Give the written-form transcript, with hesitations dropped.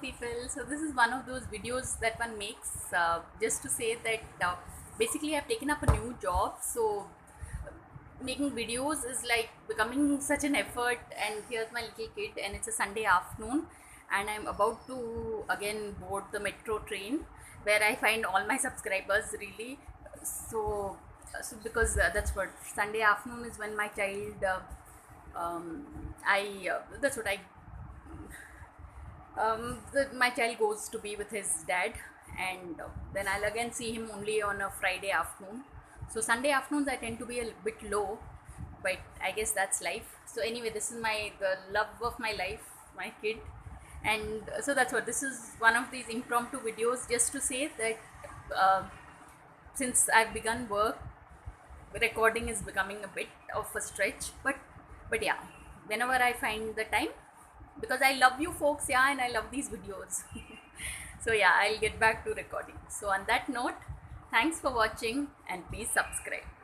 people. So this is one of those videos that one makes just to say that basically I've taken up a new job. So making videos is like becoming such an effort, and here's my little kid, and it's a Sunday afternoon, and I'm about to again board the metro train where I find all my subscribers really. So because that's what Sunday afternoon is when my child I that's what I my child goes to be with his dad, and then I'll again see him only on a Friday afternoon. So Sunday afternoons I tend to be a bit low, but I guess that's life. So anyway, this is the love of my life, my kid, and so that's what this is, one of these impromptu videos just to say that uh, since I've begun work, recording is becoming a bit of a stretch, but yeah, whenever I find the time, because I love you folks, yeah, and I love these videos. So yeah, I'll get back to recording. So on that note, thanks for watching and please subscribe.